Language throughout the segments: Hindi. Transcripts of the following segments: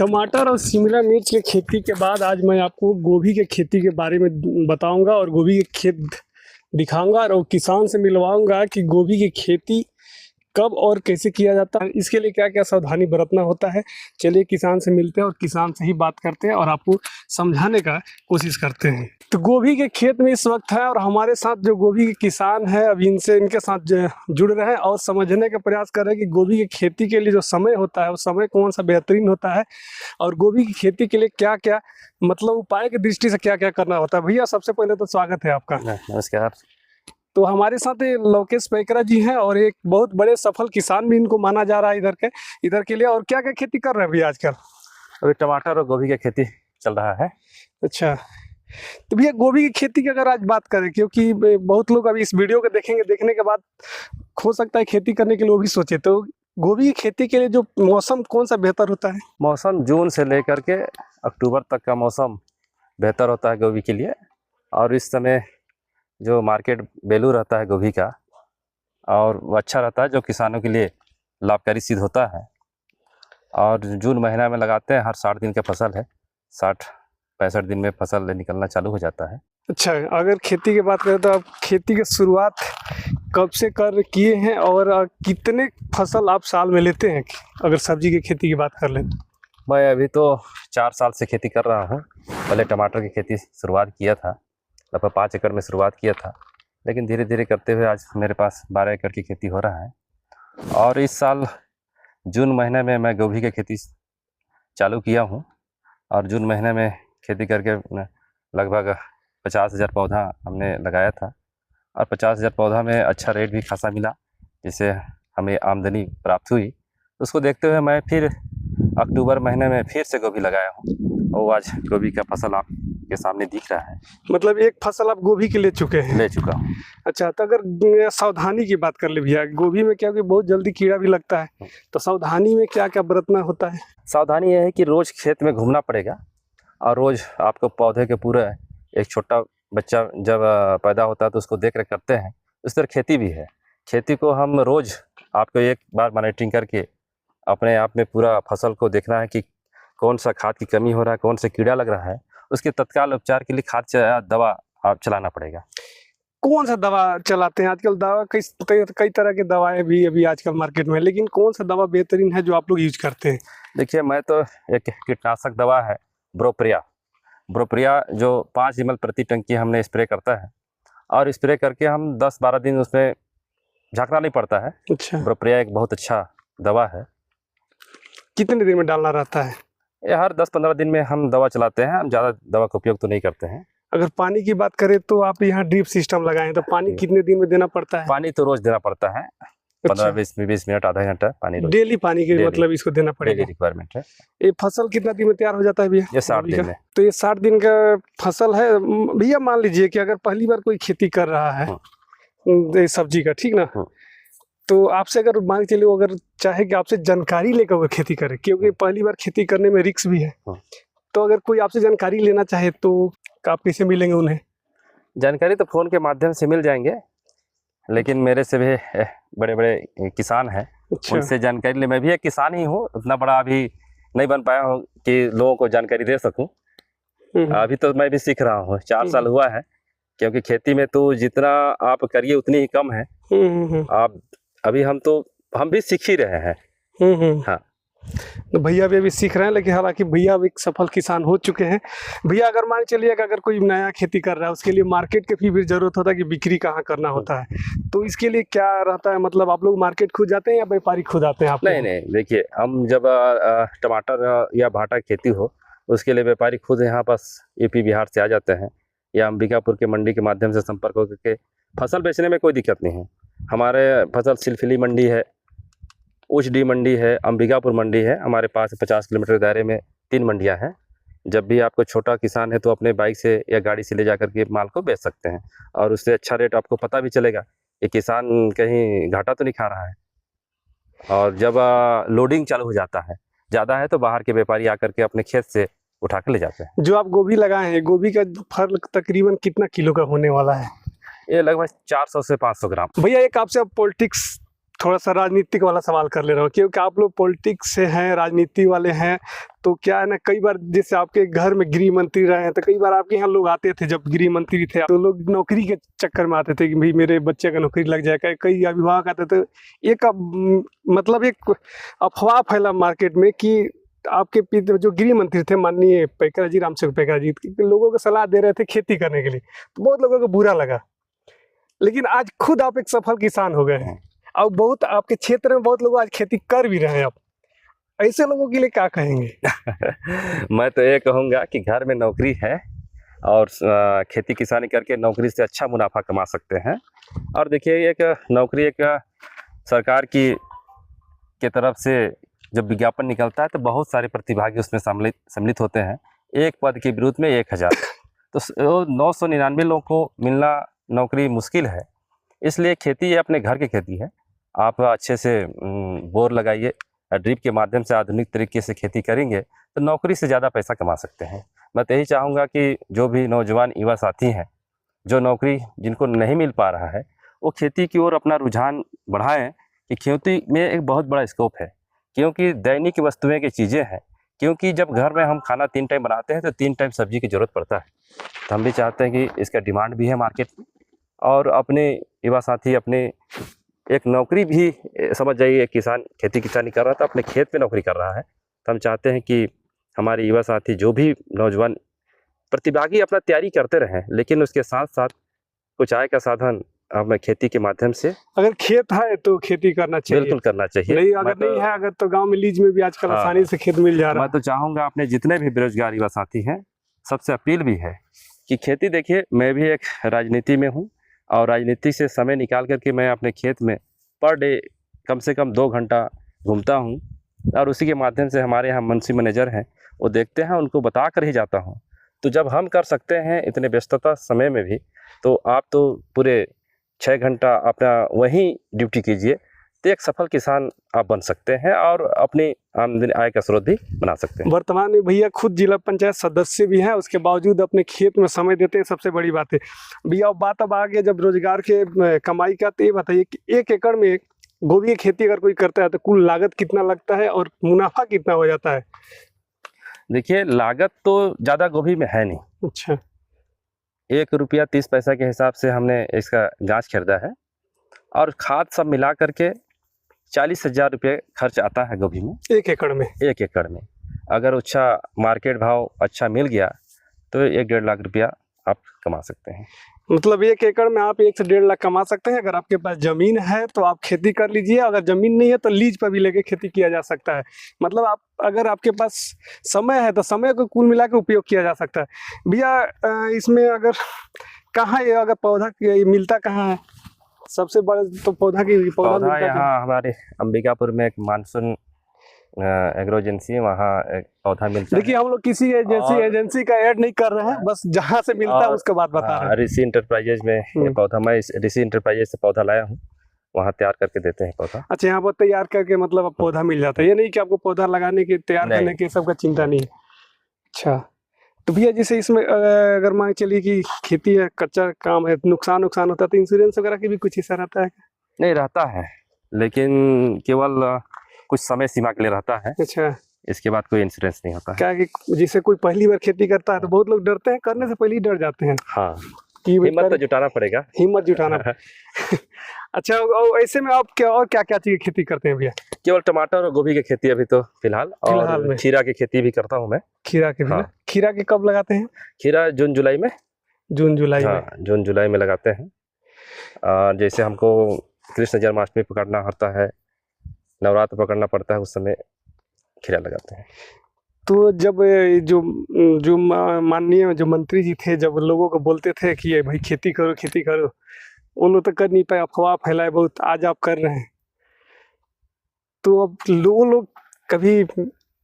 टमाटर और शिमला मिर्च के खेती के बाद आज मैं आपको गोभी के खेती के बारे में बताऊंगा और गोभी के खेत दिखाऊंगा और किसान से मिलवाऊंगा कि गोभी की खेती कब और कैसे किया जाता है, इसके लिए क्या क्या सावधानी बरतना होता है। चलिए किसान से मिलते हैं और किसान से ही बात करते हैं और आपको समझाने का कोशिश करते हैं। तो गोभी के खेत में इस वक्त है और हमारे साथ जो गोभी के किसान है अभी इनके साथ जुड़ रहे हैं और समझने का प्रयास कर रहे हैं कि गोभी की खेती के लिए जो समय होता है वो समय कौन सा बेहतरीन होता है और गोभी की खेती के लिए क्या क्या मतलब उपाय की दृष्टि से क्या क्या करना होता है। भैया सबसे पहले तो स्वागत है आपका। नमस्कार। तो हमारे साथ लोकेश पैकरा जी हैं और एक बहुत बड़े सफल किसान भी इनको माना जा रहा है इधर के लिए। और क्या क्या खेती कर रहे हैं भैया आजकल? अभी टमाटर और गोभी की खेती चल रहा है। अच्छा, तो भैया गोभी की खेती की अगर आज बात करें, क्योंकि बहुत लोग अभी इस वीडियो को देखेंगे, देखने के बाद हो सकता है खेती करने के लिए वो भी सोचे, तो गोभी की खेती के लिए जो मौसम कौन सा बेहतर होता है? मौसम जून से लेकर के अक्टूबर तक का मौसम बेहतर होता है गोभी के लिए। और इस समय जो मार्केट वैल्यू रहता है गोभी का और वो अच्छा रहता है, जो किसानों के लिए लाभकारी सिद्ध होता है। और जून महीना में लगाते हैं, हर 60 दिन का फसल है, 60-65 दिन में फसल निकलना चालू हो जाता है। अच्छा, अगर खेती की बात करें तो आप खेती की शुरुआत कब से कर किए हैं और कितने फसल आप साल में लेते हैं? अगर सब्जी की खेती की बात कर लें मैं अभी तो 4 साल से खेती कर रहा हूँ। पहले टमाटर की खेती शुरुआत किया था, लगभग 5 एकड़ में शुरुआत किया था, लेकिन धीरे धीरे करते हुए आज मेरे पास 12 एकड़ की खेती हो रहा है। और इस साल जून महीने में मैं गोभी की खेती चालू किया हूँ और जून महीने में खेती करके लगभग 50,000 पौधा हमने लगाया था और 50,000 पौधा में अच्छा रेट भी खासा मिला, जिससे हमें आमदनी प्राप्त हुई। उसको देखते हुए मैं फिर अक्टूबर महीने में फिर से गोभी लगाया हूँ और आज गोभी का फसल आपके सामने दिख रहा है। मतलब एक फसल आप गोभी के ले चुके हैं? ले चुका हूँ। अच्छा, तो अगर सावधानी की बात कर ले भैया, गोभी में क्या कि बहुत जल्दी कीड़ा भी लगता है, तो सावधानी में क्या क्या बरतना होता है? सावधानी यह है कि रोज़ खेत में घूमना पड़ेगा और रोज़ आपको पौधे के पूरे एक छोटा बच्चा जब पैदा होता है तो उसको देख रेख करते हैं। उस तरह खेती भी है। खेती को हम रोज़ आपको एक बार मॉनिटरिंग करके अपने आप में पूरा फसल को देखना है कि कौन सा खाद की कमी हो रहा है, कौन सा कीड़ा लग रहा है, उसके तत्काल उपचार के लिए खाद दवा आप चलाना पड़ेगा। कौन सा दवा चलाते हैं आजकल? दवा कई तरह के दवाएं भी अभी आजकल मार्केट में, लेकिन कौन सा दवा बेहतरीन है जो आप लोग यूज करते हैं? देखिए, मैं तो एक कीटनाशक दवा है ब्रोप्रिया जो 5 ml प्रति टंकी हमने स्प्रे करता है और स्प्रे करके हम 10-12 दिन उसमें झाँकना नहीं पड़ता है। अच्छा, ब्रोप्रिया एक बहुत अच्छा दवा है। कितने दिन में डालना रहता है? ये हर 10-15 दिन में हम दवा चलाते हैं, हम ज़्यादा दवा का उपयोग तो नहीं करते हैं। अगर पानी की बात करें तो आप यहाँ ड्रिप सिस्टम लगाएं, तो पानी कितने दिन में देना पड़ता है? पानी तो रोज़ देना पड़ता है। 15-20 मिनट, आधा घंटा पानी डेली पानी के मतलब इसको देना पड़ेगा। रिक्वायरमेंट है। ये फसल कितना दिन में तैयार हो जाता है भैया? ये 60 दिन में। तो ये 60 दिन का फसल है भैया। मान लीजिए कि अगर पहली बार कोई खेती कर रहा है सब्जी का, ठीक ना, तो आपसे अगर मान के चलिए अगर चाहे कि आपसे जानकारी लेकर वो खेती करे, क्योंकि पहली बार खेती करने में रिस्क भी है, तो अगर कोई आपसे जानकारी लेना चाहे तो आप कैसे मिलेंगे उन्हें? जानकारी तो फ़ोन के माध्यम से मिल जाएंगे, लेकिन मेरे से भी बड़े बड़े किसान हैं। अच्छा। उनसे जानकारी ले। मैं भी एक किसान ही हूँ, उतना बड़ा अभी नहीं बन पाया हूँ कि लोगों को जानकारी दे सकूँ। अभी तो मैं भी सीख रहा हूँ, 4 साल हुआ है, क्योंकि खेती में तो जितना आप करिए उतनी ही कम है। आप अभी हम भी सीख ही रहे हैं। हाँ, तो भैया भी अभी सीख रहे हैं, लेकिन हालांकि भैया भी एक सफल किसान हो चुके हैं। भैया अगर मान चलिए कि अगर कोई नया खेती कर रहा है, उसके लिए मार्केट की भी जरूरत होता है कि बिक्री कहाँ करना होता है, तो इसके लिए क्या रहता है? मतलब आप लोग मार्केट खुद जाते हैं या व्यापारी खुद आते हैं? आप नहीं, देखिए, हम जब टमाटर या भाटा खेती हो उसके लिए व्यापारी खुद यहाँ पास यूपी बिहार से आ जाते हैं या अंबिकापुर के मंडी के माध्यम से संपर्क हो करके फसल बेचने में कोई दिक्कत नहीं है। हमारे फसल सिलफिली मंडी है, उचडी मंडी है, अंबिकापुर मंडी है। हमारे पास 50 किलोमीटर दायरे में 3 मंडियां हैं। जब भी आपको छोटा किसान है तो अपने बाइक से या गाड़ी से ले जा करके माल को बेच सकते हैं और उससे अच्छा रेट आपको पता भी चलेगा कि किसान कहीं घाटा तो नहीं खा रहा है। और जब लोडिंग चालू हो जाता है, ज़्यादा है, तो बाहर के व्यापारी आकर के अपने खेत से उठा के ले जाते हैं। जो आप गोभी लगाए हैं, गोभी का फल तकरीबन कितना किलो का होने वाला है? ये लगभग 400 से 500 ग्राम। भैया एक आपसे अब पॉलिटिक्स थोड़ा सा राजनीतिक वाला सवाल कर ले रहा हूँ, क्योंकि आप लोग पॉलिटिक्स से हैं, राजनीति वाले हैं, तो क्या है ना, कई बार जैसे आपके घर में गृह मंत्री रहे हैं, तो कई बार आपके यहाँ लोग आते थे, जब गृह मंत्री थे तो लोग नौकरी के चक्कर में आते थे कि भाई मेरे बच्चे का नौकरी लग जाएगा। कई अभिभावक आते थे, एक मतलब एक अफवाह फैला मार्केट में कि आपके पिता जो गृह मंत्री थे माननीय पैकरा जी, रामचंद्र पैकरा जी, लोगों को सलाह दे रहे थे खेती करने के लिए, तो बहुत लोगों को बुरा लगा। लेकिन आज खुद आप एक सफल किसान हो गए हैं और बहुत आपके क्षेत्र में बहुत लोग आज खेती कर भी रहे हैं। आप ऐसे लोगों के लिए क्या कहेंगे? मैं तो ये कहूँगा कि घर में नौकरी है और खेती किसानी करके नौकरी से अच्छा मुनाफा कमा सकते हैं। और देखिए, एक नौकरी एक सरकार की तरफ से जब विज्ञापन निकलता है तो बहुत सारे प्रतिभागी उसमें सम्मिलित होते हैं। एक पद के विरुद्ध में 1000, तो 999 लोगों को मिलना नौकरी मुश्किल है। इसलिए खेती ये अपने घर की खेती है। आप अच्छे से बोर लगाइए, ड्रिप के माध्यम से आधुनिक तरीके से खेती करेंगे तो नौकरी से ज़्यादा पैसा कमा सकते हैं। मैं तो यही चाहूँगा कि जो भी नौजवान युवा साथी हैं, जो नौकरी जिनको नहीं मिल पा रहा है, वो खेती की ओर अपना रुझान बढ़ाएं कि खेती में एक बहुत बड़ा स्कोप है, क्योंकि दैनिक वस्तुएं की चीज़ें हैं। क्योंकि जब घर में हम खाना 3 टाइम बनाते हैं तो 3 टाइम सब्जी की ज़रूरत पड़ता है। तो हम भी चाहते हैं कि इसका डिमांड भी है मार्केट में, और अपने युवा साथी अपने एक नौकरी भी समझ जाइए, एक किसान खेती किसानी कर रहा था, अपने खेत में नौकरी कर रहा है। तो हम चाहते हैं कि हमारे युवा साथी जो भी नौजवान प्रतिभागी अपना तैयारी करते रहें, लेकिन उसके साथ साथ कुछ आय का साधन हमें खेती के माध्यम से, अगर खेत है तो खेती करना चाहिए, बिल्कुल करना चाहिए। नहीं अगर नहीं है, अगर तो गांव में लीज में भी आजकल आसानी से खेत मिल जा रहा है। मैं तो चाहूँगा अपने जितने भी बेरोजगार युवा साथी हैं, सबसे अपील भी है कि खेती, देखिए मैं भी एक राजनीति में हूँ और राजनीति से समय निकाल करके मैं अपने खेत में पर डे कम से कम 2 घंटा घूमता हूँ, और उसी के माध्यम से हमारे यहाँ मुंशी मैनेजर हैं, वो देखते हैं, उनको बता कर ही जाता हूँ। तो जब हम कर सकते हैं इतने व्यस्तता समय में भी, तो आप तो पूरे 6 घंटा अपना वहीं ड्यूटी कीजिए, तो एक सफल किसान आप बन सकते हैं और अपनी आमदनी आय का स्रोत भी बना सकते हैं। वर्तमान में भैया खुद जिला पंचायत सदस्य भी हैं, उसके बावजूद अपने खेत में समय देते हैं, सबसे बड़ी बात है भैया। अब बात अब आ गया जब रोजगार के कमाई का, तो ये बताइए कि 1 एकड़ में गोभी की खेती अगर कोई करता है तो कुल लागत कितना लगता है और मुनाफा कितना हो जाता है? देखिए, लागत तो ज़्यादा गोभी में है नहीं। अच्छा, 1 रुपया 30 पैसा के हिसाब से हमने इसका गाछ खरीदा है, और खाद सब मिला करके 40,000 रुपये खर्च आता है गोभी में 1 एकड़ में। 1 एकड़ में अगर अच्छा मार्केट भाव अच्छा मिल गया तो 1-1.5 लाख रुपया आप कमा सकते हैं। मतलब 1 एकड़ में आप 1 से 1.5 लाख कमा सकते हैं। अगर आपके पास ज़मीन है तो आप खेती कर लीजिए, अगर ज़मीन नहीं है तो लीज पर भी लेके खेती किया जा सकता है। मतलब आप अगर आपके पास समय है तो समय को कुल मिला के उपयोग किया जा सकता है। भैया इसमें अगर कहाँ ये अगर पौधा मिलता कहाँ है? सबसे बड़ा तो पौधा पौधा यहाँ हमारे अंबिकापुर में एक मानसून एग्रो एजेंसी है, वहाँ एक पौधा मिलता है। देखिए, हम लोग किसी एजेंसी का ऐड नहीं कर रहे हैं, बस जहाँ से मिलता है उसके बाद बता रहे हैं। ऋषि इंटरप्राइजेज में ये पौधा, मैं ऋषि इंटरप्राइजेज से पौधा लाया हूँ, वहाँ तैयार करके देते हैं पौधा। अच्छा, यहाँ पर तैयार करके मतलब अब पौधा मिल जाता है, ये नहीं कि आपको पौधा लगाने के तैयार करने के सबका चिंता नहीं है। अच्छा, तो भैया जैसे इसमें अगर मान चलिए कि खेती है, कच्चा काम है, नुकसान होता है, तो इंश्योरेंस वगैरह की भी कुछ हिस्सा रहता है? नहीं रहता है, लेकिन केवल कुछ समय सीमा के लिए रहता है। अच्छा, इसके बाद कोई इंश्योरेंस नहीं होता है। क्या कि जैसे कोई पहली बार खेती करता है तो बहुत लोग डरते हैं, करने से पहले ही डर जाते हैं। हाँ, हिम्मत तो जुटाना पड़ेगा, हिम्मत जुटाना। अच्छा, और ऐसे में आप क्या चीज की खेती करते हैं भैया? केवल टमाटर और गोभी की खेती अभी तो फिलहाल और खीरा की खेती भी करता हूँ मैं। खीरा की? हाँ। खीरा की कब लगाते हैं? खीरा जून जुलाई में। जून जुलाई में? हाँ, जून जुलाई में लगाते हैं। जैसे हमको कृष्ण जन्माष्टमी पकड़ना होता है, नवरात्र पकड़ना पड़ता है, उस समय खीरा लगाते हैं। तो जब जो माननीय जो मंत्री जी थे, जब लोगों को बोलते थे कि ये भाई खेती करो, वो लोग तो कर नहीं पाए, अफवाह फैलाए बहुत, आज आप कर रहे हैं। तो अब लोग कभी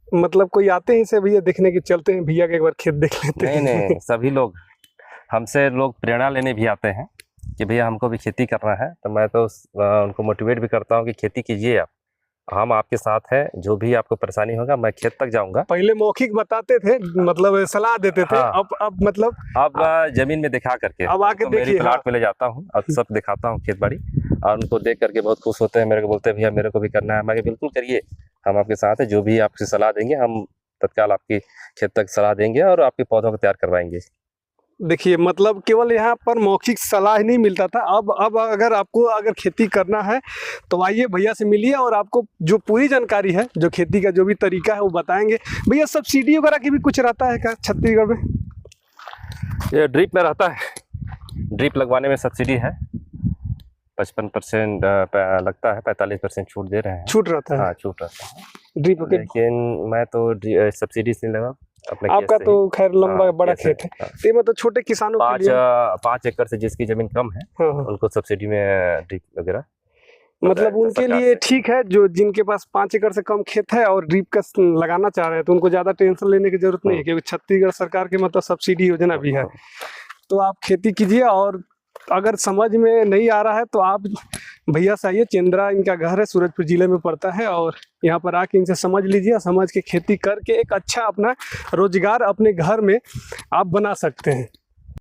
मतलब कोई आते हैं इसे भैया देखने के, चलते हैं भैया के एक बार खेत देख लेते हैं? नहीं, सभी लोग हमसे प्रेरणा लेने भी आते हैं कि भैया हमको भी खेती करना है। तो मैं तो उनको मोटिवेट भी करता हूँ कि खेती कीजिए आप, हम आपके साथ हैं, जो भी आपको परेशानी होगा मैं खेत तक जाऊंगा। पहले मौखिक बताते थे, मतलब अब देते थे। हाँ। अब मतलब अब जमीन में दिखा करके अब आके तो मेरी देखिए, प्लाट में ले जाता हूँ और सब दिखाता हूँ खेत बाड़ी, और उनको देख करके बहुत खुश होते हैं, मेरे को बोलते हैं भैया मेरे को भी करना है। मैं कहा बिल्कुल करिए, हम आपके साथ हैं, जो भी आपकी सलाह देंगे हम तत्काल आपकी खेत तक सलाह देंगे और आपके पौधों को तैयार करवाएंगे। देखिए मतलब केवल यहाँ पर मौखिक सलाह ही नहीं मिलता था, अब अगर खेती करना है तो आइए भैया से मिलिए और आपको जो पूरी जानकारी है, जो खेती का जो भी तरीका है वो बताएंगे। भैया सब्सिडी वगैरह की भी कुछ रहता है क्या छत्तीसगढ़ में? ये ड्रिप में रहता है, ड्रिप लगवाने में सब्सिडी है, 55% लगता है, 45% छूट दे रहे हैं। छूट रहता है? हाँ छूट रहता है ड्रिप के। लेकिन मैं तो सब्सिडी से नहीं लगा अपने आपका तो खैर लंबा बड़ा खेत है, हाँ। तो मतलब छोटे किसानों के लिए 5 एकड़ से जिसकी जमीन कम है, हाँ, हाँ। उनको सब्सिडी में ड्रिप वगैरह मतलब उनके लिए ठीक है, जो जिनके पास 5 एकड़ से कम खेत है और ड्रिप का लगाना चाह रहे हैं तो उनको ज़्यादा टेंशन लेने की जरूरत नहीं है, क्योंकि छत्तीसगढ़ सरकार की मतलब सब्सिडी योजना भी है। तो आप खेती कीजिए, और अगर समझ में नहीं आ रहा है तो आप भैया से आइए, चेंद्रा इनका घर है, सूरजपुर जिले में पड़ता है, और यहाँ पर आके इनसे समझ लीजिए, समझ के खेती करके एक अच्छा अपना रोजगार अपने घर में आप बना सकते हैं।